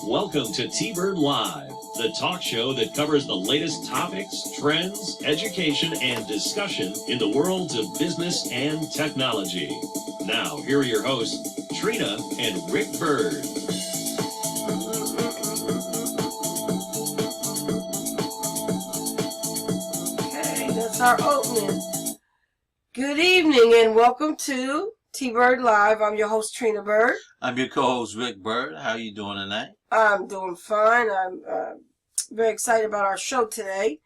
Welcome to T-Bird Live, the talk show that covers the latest topics, trends, education, and discussion in the worlds of business and technology. Now, here are your hosts, Trina and Rick Bird. Okay, that's our opening. Good evening and welcome to T-Bird Live. I'm your host, Trina Bird. I'm your co-host, Rick Bird. How you doing tonight? I'm doing fine. I'm very excited about our show today.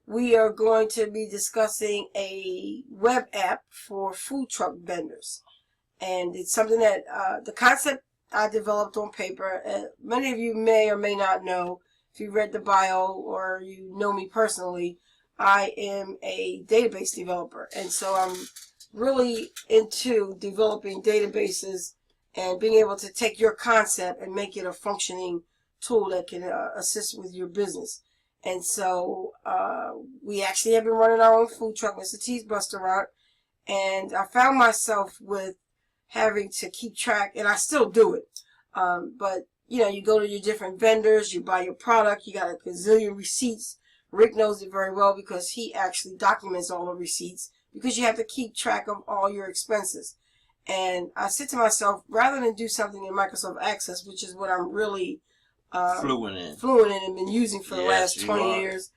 We are going to be discussing a web app for food truck vendors. And it's something that, the concept I developed on paper. Many of you may or may not know, if you read the bio or you know me personally, I am a database developer. And so I'm really into developing databases and being able to take your concept and make it a functioning tool that can assist with your business. And so we actually have been running our own food truck, Mr. T's Restaurant, and I found myself with having to keep track, and I still do it. But, you know, you go to your different vendors, you buy your product, you got a gazillion receipts. Rick knows it very well because he actually documents all the receipts because you have to keep track of all your expenses. And I said to myself, rather than do something in Microsoft Access, which is what I'm really fluent in and been using for the last 20 years,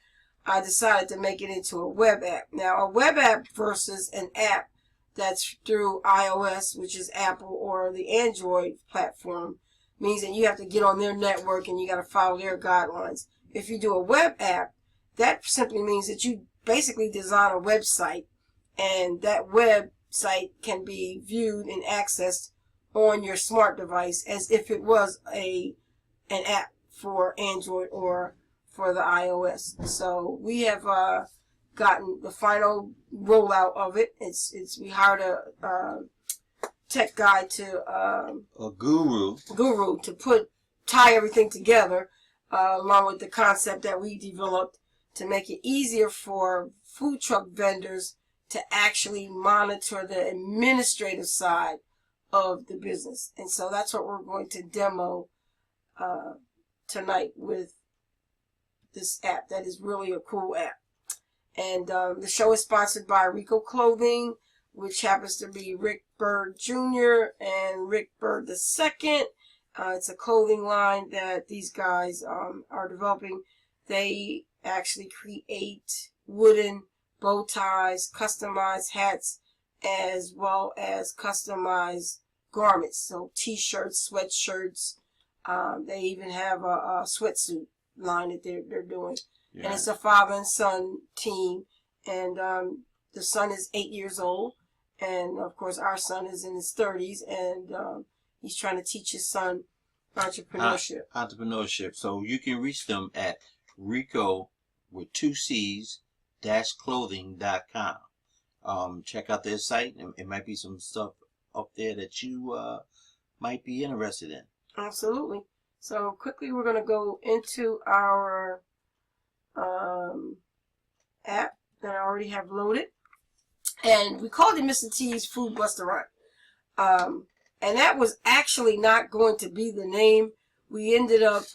I decided to make it into a web app. Now, a web app versus an app that's through iOS, which is Apple, or the Android platform, means that you have to get on their network and you got to follow their guidelines. If you do a web app, that simply means that you basically design a website, and that website can be viewed and accessed on your smart device as if it was an app for Android or for the iOS. So we have gotten the final rollout of it. We hired a tech guy a guru to tie everything together, along with the concept that we developed to make it easier for food truck vendors to actually monitor the administrative side of the business. And so that's what we're going to demo tonight with this app that is really a cool app. And the show is sponsored by Rico Clothing, which happens to be Rick Bird Jr. and Rick Bird II. It's a clothing line that these guys are developing. They actually create wooden bow ties, customized hats, as well as customized garments. So t-shirts, sweatshirts. They even have a sweatsuit line that they're doing. Yeah. And it's a father and son team. And the son is 8 years old. And, of course, our son is in his 30s. And he's trying to teach his son entrepreneurship. So you can reach them at Rico with 2 C's -clothing.com. Check out their site, and it might be some stuff up there that you might be interested in. Absolutely. So quickly, we're going to go into our app that I already have loaded, and we called it Mr. T's Food Restaurant. And that was actually not going to be the name. We ended up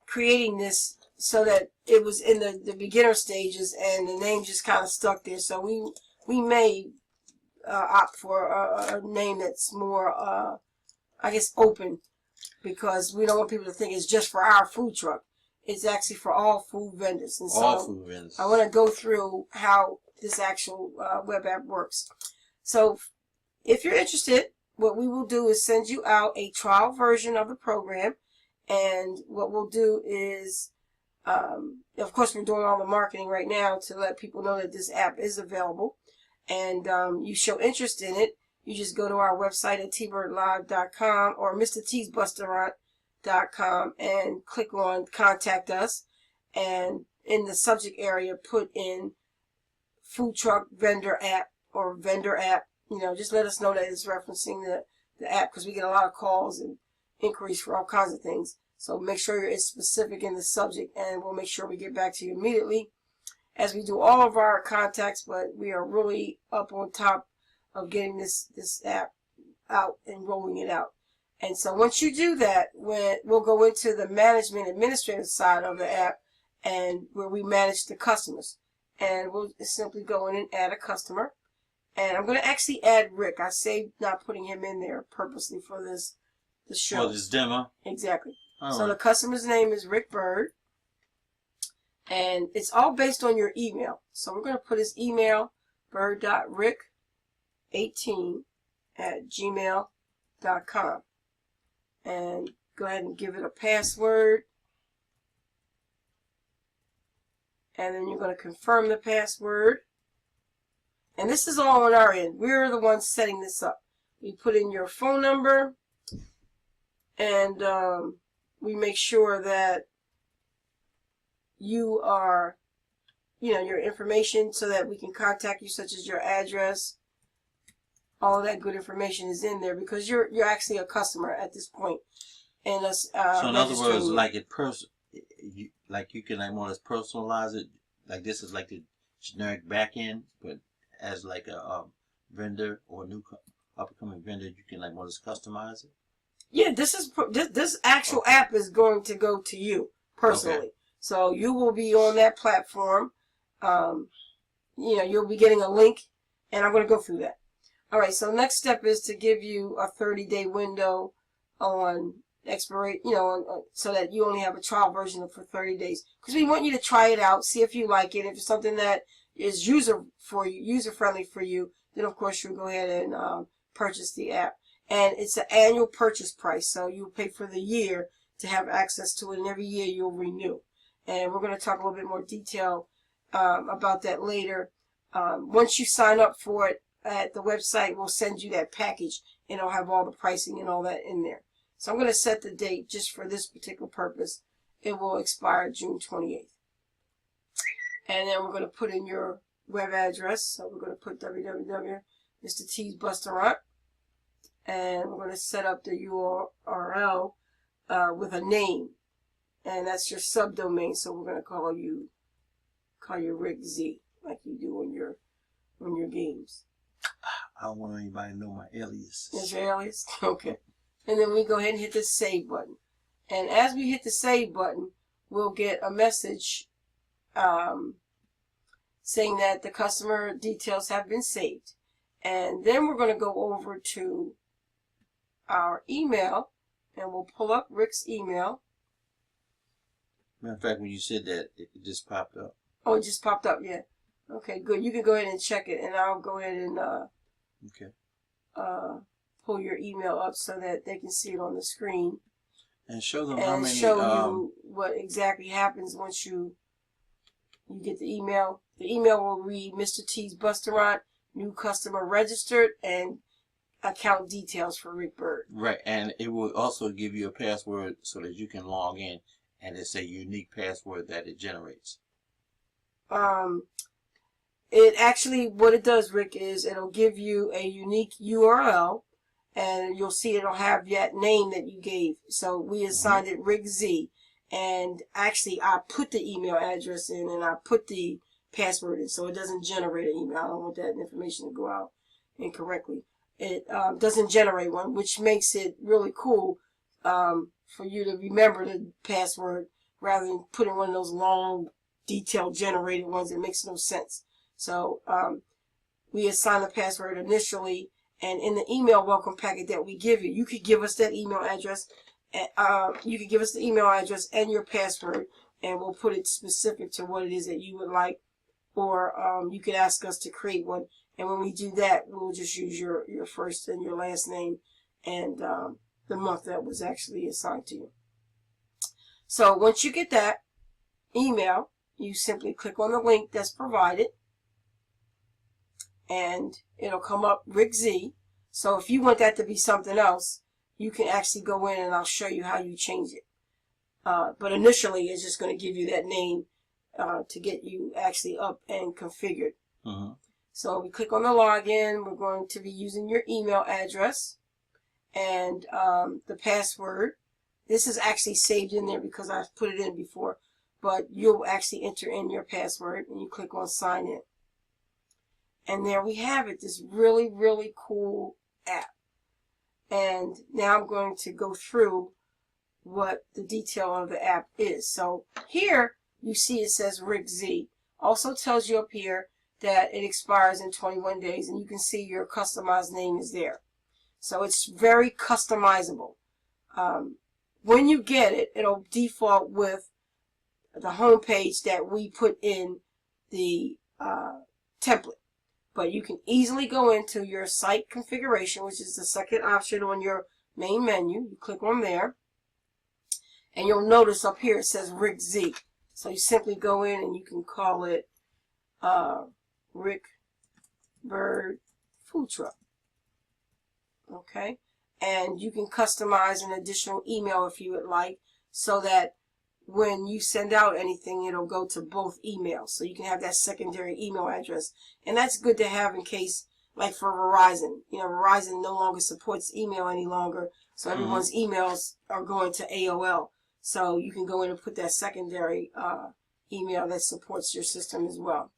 creating this so that it was in the beginner stages, and the name just kind of stuck there. So we may opt for a name that's more, I guess, open, because we don't want people to think it's just for our food truck. It's actually for all food vendors. And so all food vendors. I want to go through how this actual web app works. So if you're interested, what we will do is send you out a trial version of the program. And what we'll do is, of course, we're doing all the marketing right now to let people know that this app is available. And you show interest in it, you just go to our website at tbyrdlive6-14 or mrtsrestaurant.com and click on Contact Us. And in the subject area, put in Food Truck Vendor App or Vendor App. You know, just let us know that it's referencing the app, because we get a lot of calls and inquiries for all kinds of things. So make sure it's specific in the subject, and we'll make sure we get back to you immediately, as we do all of our contacts. But we are really up on top of getting this app out and rolling it out. And so once you do that, we'll go into the management administrative side of the app, and where we manage the customers. And we'll simply go in and add a customer. And I'm going to actually add Rick. I saved not putting him in there purposely for the show. For this demo? Exactly. All So right. the customer's name is Rick Bird. And it's all based on your email. So we're going to put his email, bird.rick18@gmail.com. And go ahead and give it a password. And then you're going to confirm the password. And this is all on our end. We're the ones setting this up. We put in your phone number, and we make sure that you are, your information, so that we can contact you, such as your address. All of that good information is in there, because you're actually a customer at this point. And us so in other words, you. like you can like more or less personalize it. Like this is like the generic back end, but as like a vendor or new up-and-coming vendor, you can like more or less customize it. Yeah, this actual app is going to go to you personally. Okay. So you will be on that platform. You'll be getting a link, and I'm going to go through that. All right, so next step is to give you a 30-day window on expiration, so that you only have a trial version for 30 days. Because we want you to try it out, see if you like it. If it's something that is user-friendly for you, then of course you'll go ahead and purchase the app. And it's an annual purchase price, so you'll pay for the year to have access to it, and every year you'll renew. And we're going to talk a little bit more detail about that later. Once you sign up for it at the website, we'll send you that package, and it'll have all the pricing and all that in there. So I'm going to set the date just for this particular purpose. It will expire June 28th. And then we're going to put in your web address. So we're going to put www.mrt'srestaurant. And we're going to set up the URL with a name. And that's your subdomain. So we're going to call you Rick Z, like you do on your games. I don't want anybody to know my alias. That's your alias? Okay. And then we go ahead and hit the save button. And as we hit the save button, we'll get a message saying that the customer details have been saved. And then we're going to go over to our email, and we'll pull up Rick's email. Matter of fact, when you said that, it just popped up. Oh, it just popped up, yeah. Okay, good. You can go ahead and check it, and I'll go ahead and pull your email up so that they can see it on the screen. And show them and how many. Show you what exactly happens once you get the email. The email will read Mr. T's Restaurant, new customer registered, and account details for Rick Bird. Right, and it will also give you a password so that you can log in, and it's a unique password that it generates. It actually, what it does, Rick, is it'll give you a unique URL, and you'll see it'll have that name that you gave. So we assigned it Rick Z, and actually I put the email address in, and I put the password in, so it doesn't generate an email. I don't want that information to go out incorrectly. It doesn't generate one, which makes it really cool for you to remember the password rather than putting one of those long, detailed generated ones that makes no sense. So we assign the password initially, and in the email welcome packet that we give you, you could give us that email address. You could give us the email address and your password, and we'll put it specific to what it is that you would like. Or you could ask us to create one, and when we do that, we'll just use your first and your last name and the month that was actually assigned to you. So once you get that email, you simply click on the link that's provided, and it'll come up Rick Z. So if you want that to be something else, you can actually go in and I'll show you how you change it. But initially, it's just going to give you that name to get you actually up and configured. So we click on the login. We're going to be using your email address and the password. This is actually saved in there because I've put it in before, but you'll actually enter in your password, and you click on sign in. And there we have it, this really, really cool app. And now I'm going to go through what the detail of the app is. So here you see it says Rick Z. Also tells you up here that it expires in 21 days, and you can see your customized name is there. So it's very customizable. When you get it, it'll default with the home page that we put in the template. But you can easily go into your site configuration, which is the second option on your main menu. You click on there, and you'll notice up here it says Rick Z. So you simply go in and you can call it Rick Bird Food Truck. Okay? And you can customize an additional email if you would like, so that when you send out anything, it'll go to both emails. So you can have that secondary email address. And that's good to have in case, like for Verizon. You know, Verizon no longer supports email any longer, so everyone's emails are going to AOL. So you can go in and put that secondary email that supports your system as well.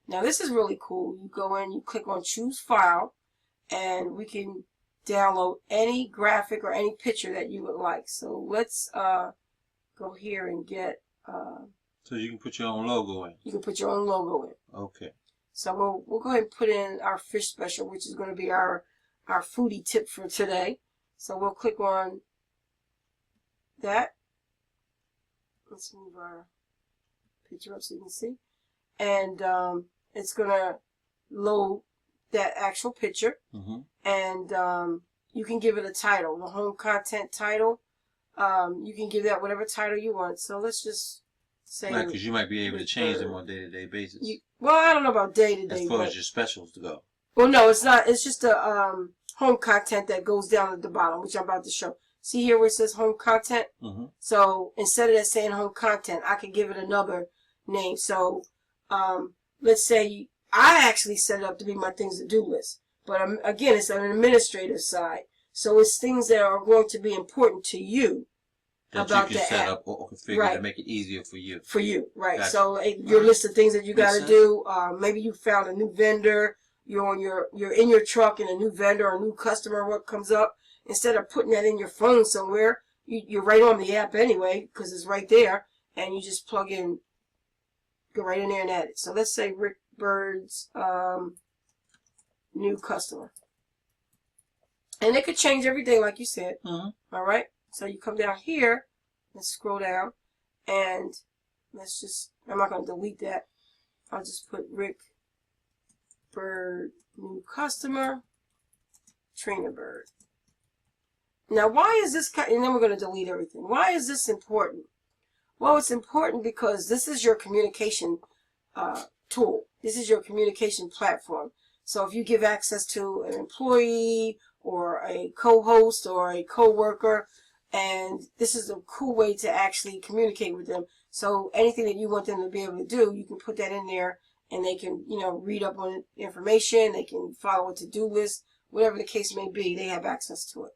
Now this is really cool. You go in, you click on Choose File, and we can download any graphic or any picture that you would like. So let's go here and get... so you can put your own logo in. You can put your own logo in. Okay. So we'll go ahead and put in our fish special, which is going to be our foodie tip for today. So we'll click on that. Let's move our picture up so you can see. And it's going to load that actual picture. And you can give it a title, the home content title. You can give that whatever title you want. So let's just say... Right, because you might be able to change them on a day-to-day basis. Well, I don't know about day-to-day. As far as your specials to go. Well, no, it's not. It's just a home content that goes down at the bottom, which I'm about to show. See here where it says home content? So instead of that saying home content, I can give it another name. So let's say I actually set it up to be my things to do list. But again, it's an administrative side. So it's things that are going to be important to you that about you can the set app. up or configure to make it easier for you. For you, right. Gotcha. So your list of things that you got to do. Maybe you found a new vendor. You're in your truck and a new vendor or a new customer, what comes up. Instead of putting that in your phone somewhere, you're right on the app anyway because it's right there. And you just plug in, go right in there and add it. So let's say Rick Bird's new customer. And it could change every day, like you said. All right. So you come down here, let's scroll down, and let's just, I'm not going to delete that. I'll just put Rick Bird, new customer, Trina Bird. Now, why is this, and then we're going to delete everything. Why is this important? Well, it's important because this is your communication tool. This is your communication platform. So if you give access to an employee or a co-host or a co-worker, and this is a cool way to actually communicate with them. So anything that you want them to be able to do, you can put that in there, and they can, you know, read up on information. They can follow a to-do list, whatever the case may be. They have access to it.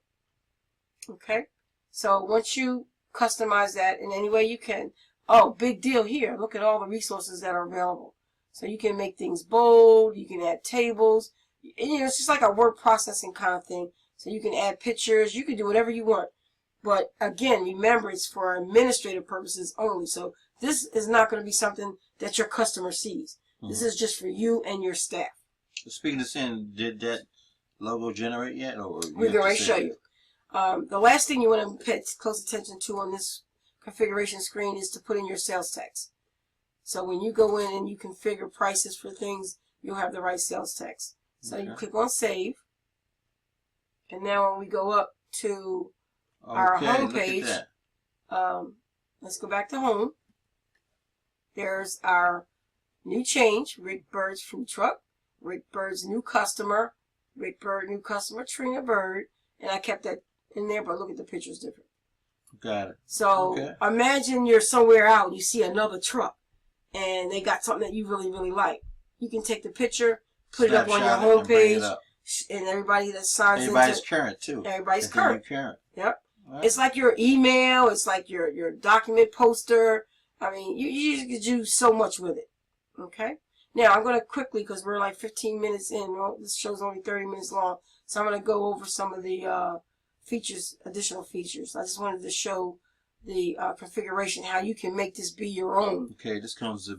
Okay. So once you customize that in any way you can, oh, big deal here. Look at all the resources that are available. So you can make things bold. You can add tables. And, you know, it's just like a word processing kind of thing. So you can add pictures. You can do whatever you want. But again, remember, it's for administrative purposes only. So this is not going to be something that your customer sees. This is just for you and your staff. Speaking of sin, did that logo generate yet? Or we're going to show you. The last thing you want to pay close attention to on this configuration screen is to put in your sales tax. So when you go in and you configure prices for things, you'll have the right sales tax. So you click on Save. And now when we go up to our home page, let's go back to Home. There's our new change, Rick Bird's Food Truck, Rick Bird's new customer, Rick Bird new customer, Trina Bird. And I kept that in there, but look at the pictures different. Got it. So imagine you're somewhere out and you see another truck and they got something that you really, really like. You can take the picture, put it up on your homepage, and everybody that signs into it. Everybody's current, too. Everybody's current. Yep. Right. It's like your email. It's like your document poster. I mean, you could do so much with it. Okay? Now, I'm going to quickly, because we're like 15 minutes in. Well, this show's only 30 minutes long. So I'm going to go over some of the features, additional features. I just wanted to show the configuration, how you can make this be your own. Okay, this comes to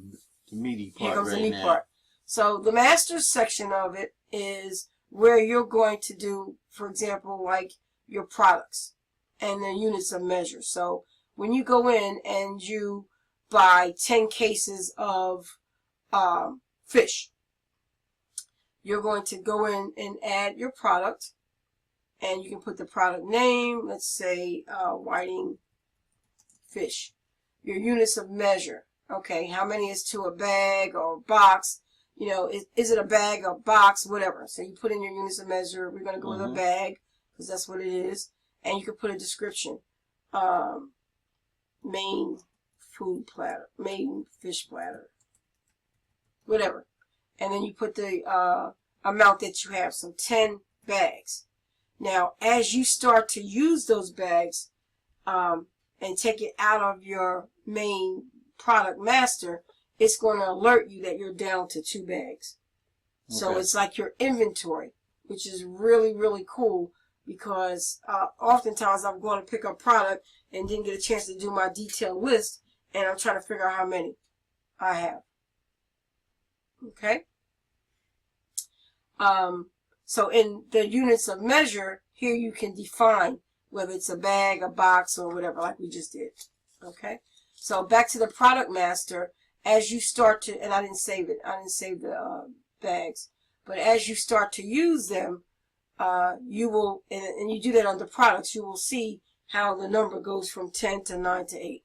the meaty part. Here comes right the meat now. part. So the master section of it is where you're going to do, for example, like your products and the units of measure. So when you go in and you buy 10 cases of fish, you're going to go in and add your product, and you can put the product name, let's say whiting fish. Your units of measure, okay, how many is to a bag or box, you know, is it a bag, a box, whatever. So you put in your units of measure. We're going to go with a bag because that's what it is, and you can put a description. Main food platter, main fish platter, whatever. And then you put the amount that you have, so 10 bags. Now, as you start to use those bags and take it out of your main product master, it's going to alert you that you're down to 2 bags. So it's like your inventory, which is really, really cool, because oftentimes I'm going to pick up product and didn't get a chance to do my detailed list, and I'm trying to figure out how many I have. Okay? So in the units of measure, here you can define whether it's a bag, a box, or whatever, like we just did. Okay? So back to the product master, as you start to, and I didn't save it, I didn't save the bags, but as you start to use them, you will, and you do that under products, you will see how the number goes from 10 to 9 to 8.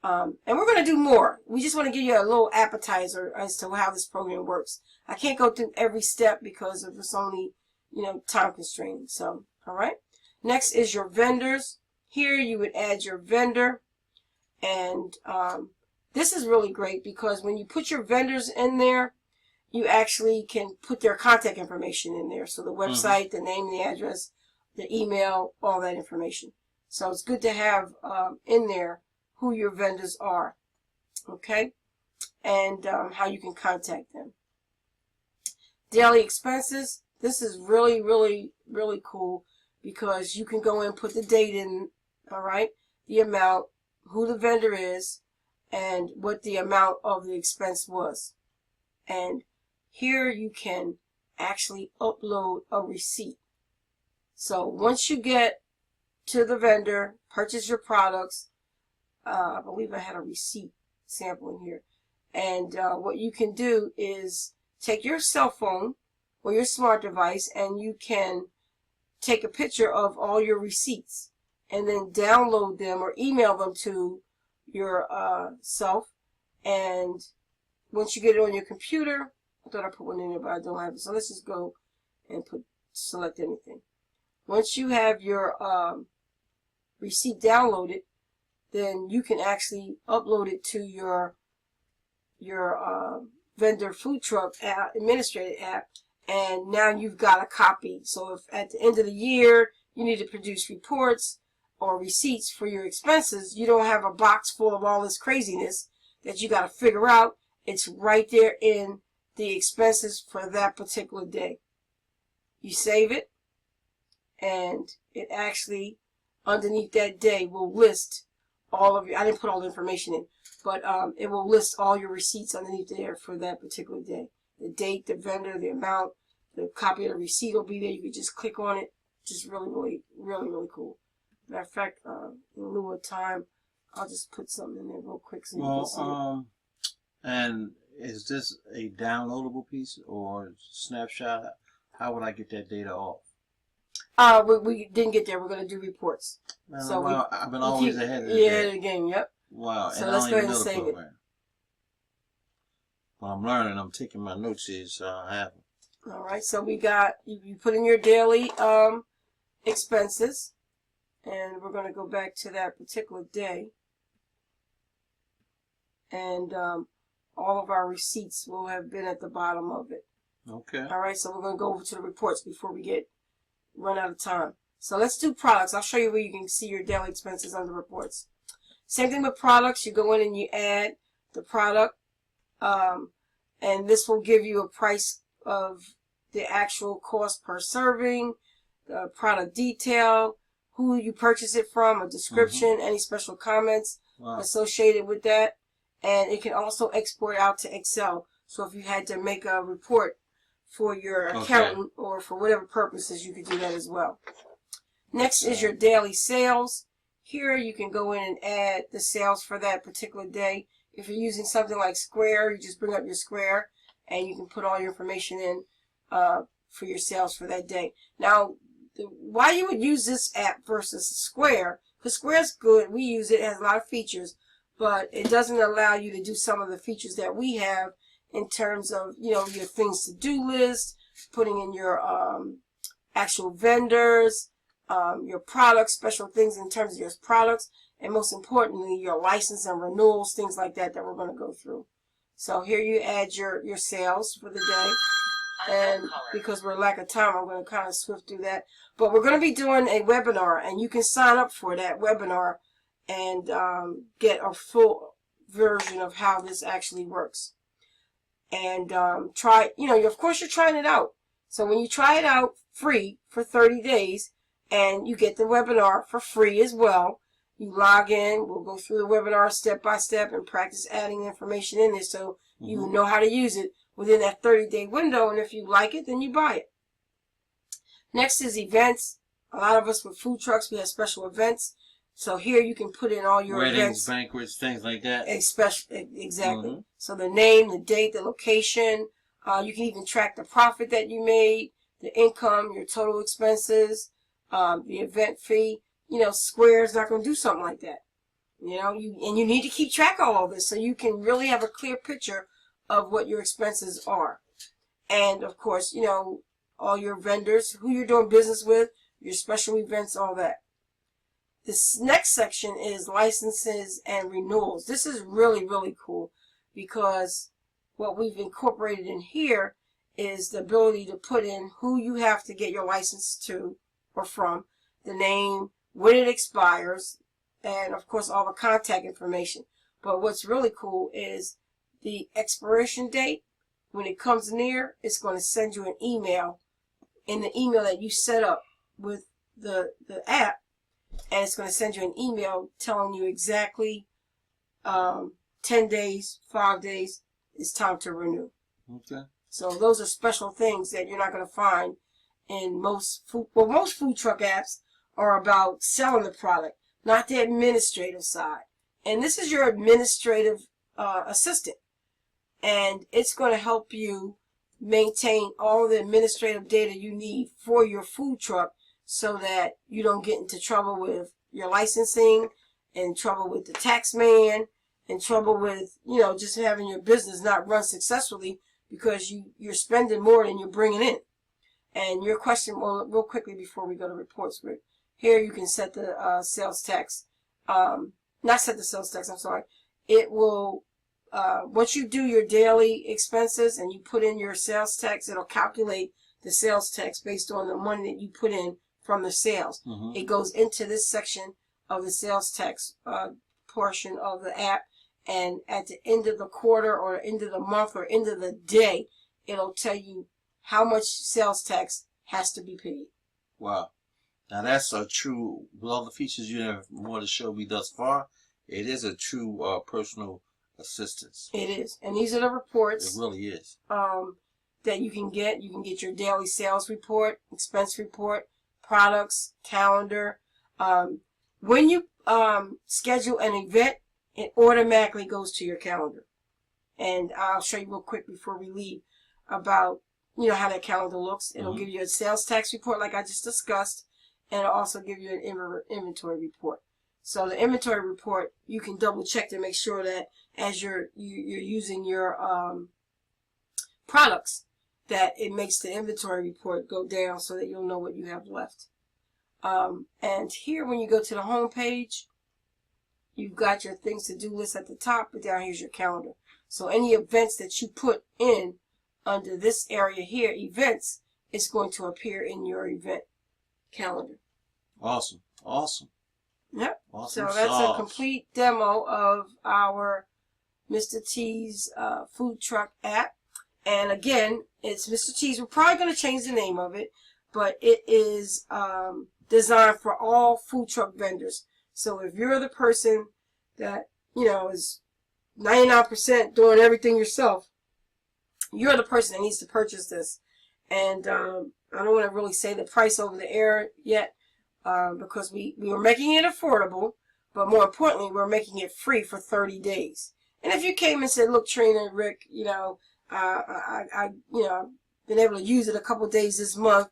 And we're going to do more. We just want to give you a little appetizer as to how this program works. I can't go through every step because of it's only, you know, time constraining. So, all right. Next is your vendors. Here you would add your vendor. And this is really great because when you put your vendors in there, you actually can put their contact information in there. So the website, the name, the address, the email, all that information. So it's good to have in there who your vendors are, okay, and how you can contact them. Daily expenses. This is really, really, really cool because you can go in and put the date in, all right, the amount, who the vendor is, and what the amount of the expense was. And here you can actually upload a receipt. So once you get to the vendor, purchase your products, I believe I had a receipt sample in here. And what you can do is take your cell phone or your smart device and you can take a picture of all your receipts and then download them or email them to your self. And once you get it on your computer, I thought I put one in there, but I don't have it. So let's just go and select anything. Once you have your receipt downloaded, then you can actually upload it to your vendor food truck app, administrator app, and now you've got a copy. So if at the end of the year you need to produce reports or receipts for your expenses, you don't have a box full of all this craziness that you got to figure out. It's right there in the expenses for that particular day. You save it, and it actually underneath that day will list all of your, I didn't put all the information in, but it will list all your receipts underneath there for that particular day. The date, the vendor, the amount, the copy of the receipt will be there. You can just click on it. Just really, really, really, really cool. Matter of fact, in lieu of time, I'll just put something in there real quick so you can see it. And is this a downloadable piece or snapshot? How would I get that data off? We didn't get there. We're going to do reports. Man, So wow, I've been always ahead of the the game. Yep. Wow. So and let's I go don't ahead even and know the save it. program. Well, I'm learning. I'm taking my notes here, so I have them. All right. So we got, you put in your daily expenses, and we're going to go back to that particular day, and all of our receipts will have been at the bottom of it. Okay. All right. So we're going to go over to the reports before we run out of time. So let's do products. I'll show you where you can see your daily expenses under reports. Same thing with products. You go in and you add the product, and this will give you a price of the actual cost per serving, the product detail, who you purchase it from, a description, any special comments associated with that. And it can also export out to Excel. So if you had to make a report for your accountant or for whatever purposes, you could do that as well. Next is your daily sales. Here you can go in and add the sales for that particular day. If you're using something like Square, you just bring up your Square and you can put all your information in for your sales for that day. Now, why you would use this app versus Square, because Square's good, we use it, it has a lot of features, but it doesn't allow you to do some of the features that we have in terms of, you know, your things to do list, putting in your actual vendors, your products, special things in terms of your products, and most importantly, your license and renewals, things like that that we're going to go through. So here you add your sales for the day. And because we're lack of time, I'm going to kind of swift through that. But we're going to be doing a webinar, and you can sign up for that webinar and get a full version of how this actually works. And try, you know, of course you're trying it out. So when you try it out free for 30 days, and you get the webinar for free as well, you log in, we'll go through the webinar step by step and practice adding information in there so you know how to use it within that 30-day window, and if you like it, then you buy it. Next is events. A lot of us with food trucks, we have special events. So here you can put in all your weddings, events. banquets, things like that. Exactly. So the name, the date, the location. You can even track the profit that you made, the income, your total expenses, the event fee. You know, Square is not going to do something like that. You know, you need to keep track of all this so you can really have a clear picture of what your expenses are. And of course, you know, all your vendors, who you're doing business with, your special events, all that. This next section is licenses and renewals. This is really, really cool because what we've incorporated in here is the ability to put in who you have to get your license to or from, the name, when it expires, and of course all the contact information. But what's really cool is the expiration date. When it comes near, it's going to send you an email in the email that you set up with the app, and it's going to send you an email telling you exactly 10 days, 5 days, it's time to renew. Okay. So those are special things that you're not going to find in most food. Well, most food truck apps are about selling the product, not the administrative side. And this is your administrative assistant. And it's going to help you maintain all the administrative data you need for your food truck so that you don't get into trouble with your licensing, in trouble with the tax man, in trouble with, you know, just having your business not run successfully because you're spending more than you're bringing in. And your question, well, real quickly before we go to reports, Rick, here you can set the sales tax. Not set the sales tax, I'm sorry. It will, once you do your daily expenses and you put in your sales tax, it'll calculate the sales tax based on the money that you put in from the sales. It goes into this section of the sales tax portion of the app, and at the end of the quarter or end of the month or end of the day, it'll tell you how much sales tax has to be paid. Wow. Now that's a true, with all the features you have more to show me thus far, it is a true personal assistance. It is. And these are the reports. It really is. That you can get. You can get your daily sales report, expense report, products, calendar. When you schedule an event, it automatically goes to your calendar. And I'll show you real quick before we leave about, you know, how that calendar looks. It'll give you a sales tax report like I just discussed, and it'll also give you an inventory report. So the inventory report, you can double check to make sure that as you're using your products, that it makes the inventory report go down so that you'll know what you have left. And here, when you go to the home page, you've got your things to do list at the top, but down here's your calendar. So any events that you put in under this area here, events, is going to appear in your event calendar. Awesome. Awesome. Yep. Awesome. So that's a complete demo of our Mr. T's food truck app. And again, it's Mr. T's. We're probably going to change the name of it, but it is designed for all food truck vendors. So if you're the person that, is 99% doing everything yourself, you're the person that needs to purchase this. And I don't want to really say the price over the air yet, because we are making it affordable, but more importantly, we're making it free for 30 days. And if you came and said, look, Trina and Rick, I've been able to use it a couple days this month,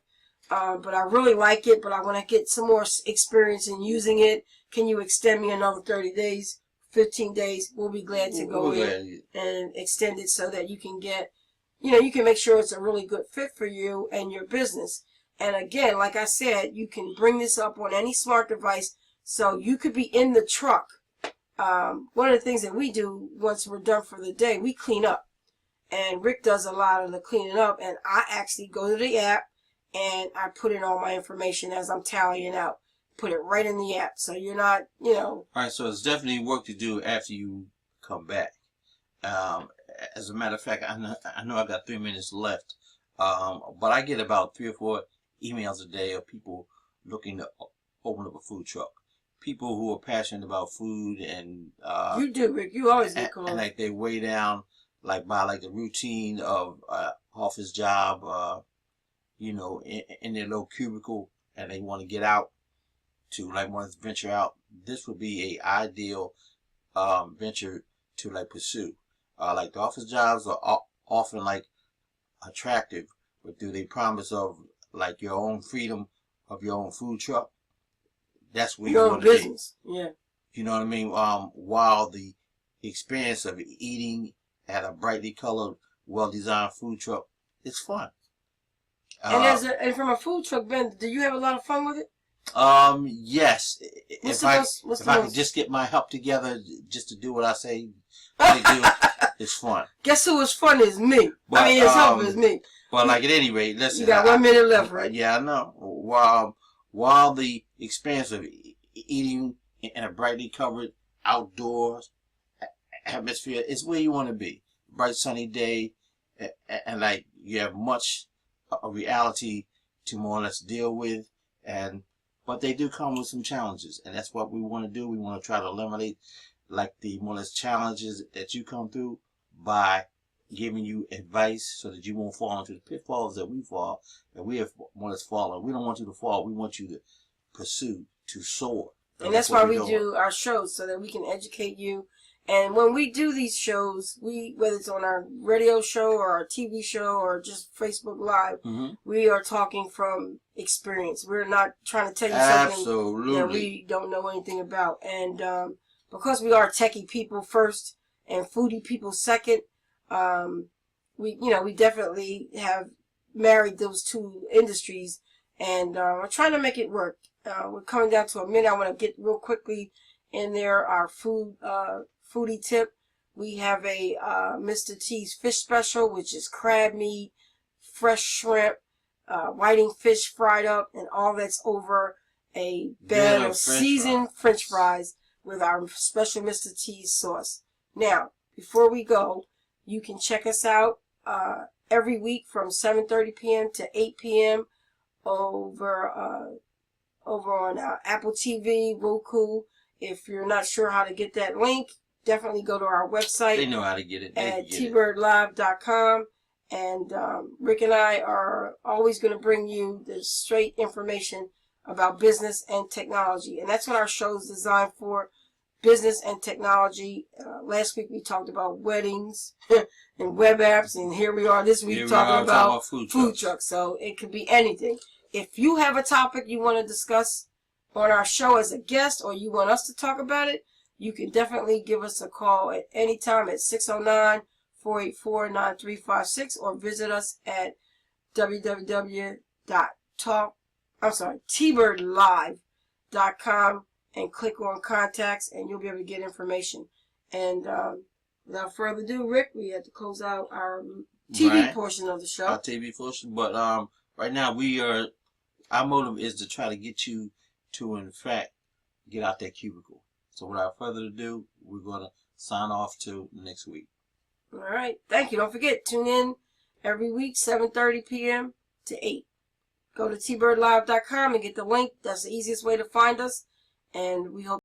but I really like it, but I want to get some more experience in using it. Can you extend me another 30 days, 15 days? We'll be glad to go in and extend it so that you can get, you can make sure it's a really good fit for you and your business. And again, like I said, you can bring this up on any smart device, so you could be in the truck. One of the things that we do once we're done for the day, we clean up. And Rick does a lot of the cleaning up, and I actually go to the app and I put in all my information as I'm tallying out. Put it right in the app, so you're not, All right, so it's definitely work to do after you come back. As a matter of fact, I know I got 3 minutes left, but I get about 3 or 4 emails a day of people looking to open up a food truck. People who are passionate about food and you do, Rick. You always get calls. And like they weigh down by the routine of office job, in their little cubicle, and they want to get out to want to venture out. This would be a ideal venture to pursue. The office jobs are often attractive, but do they promise of your own freedom of your own food truck? That's where your you own business. Yeah. You know what I mean? While the experience of eating at a brightly colored, well-designed food truck is fun. And from a food truck vendor, do you have a lot of fun with it? Yes. If I could just get my help together just to do what I say I do, it's fun. Guess who is fun is me. But, his help is me. But at any rate, listen. You got 1 minute left, right? Yeah, I know. While the experience of eating in a brightly covered outdoors atmosphere is where you want to be. Bright sunny day, and you have much a reality to more or less deal with, but they do come with some challenges, and that's what we want to do. We want to try to eliminate the more or less challenges that you come through by giving you advice so that you won't fall into the pitfalls that we fall, and we have more or less fallen. We don't want you to fall. We want you to pursue, to soar. And that's why we do our shows, so that we can educate you. And when we do these shows, whether it's on our radio show or our TV show or just Facebook Live, we are talking from experience. We're not trying to tell you something that we don't know anything about. And because we are techie people first and foodie people second, we definitely have married those two industries, and we're trying to make it work. We're coming down to a minute. I want to get real quickly in there our foodie tip. We have a Mr. T's fish special, which is crab meat, fresh shrimp, whiting fish fried up, and all that's over a bed of seasoned French fries with our special Mr. T's sauce. Now, before we go, you can check us out every week from 7:30 p.m. to 8 p.m. over on Apple TV, Roku. If you're not sure how to get that link, definitely go to our website. They know how to get it. At tbyrdlive6-14. And Rick and I are always going to bring you the straight information about business and technology. And that's what our show is designed for, business and technology. Last week we talked about weddings and web apps, and here we are this week talking about food trucks. So it could be anything. If you have a topic you want to discuss on our show as a guest, or you want us to talk about it, you can definitely give us a call at any time at 609-484-9356, or visit us at tbyrdlive.com and click on contacts, and you'll be able to get information. And without further ado, Rick, we have to close out our TV portion of the show. Our TV portion, but right now our motive is to try to get you to, in fact, get out that cubicle. So without further ado, we're going to sign off till next week. All right. Thank you. Don't forget, tune in every week, 7:30 p.m. to 8. Go to tbyrdlive.com and get the link. That's the easiest way to find us. And we hope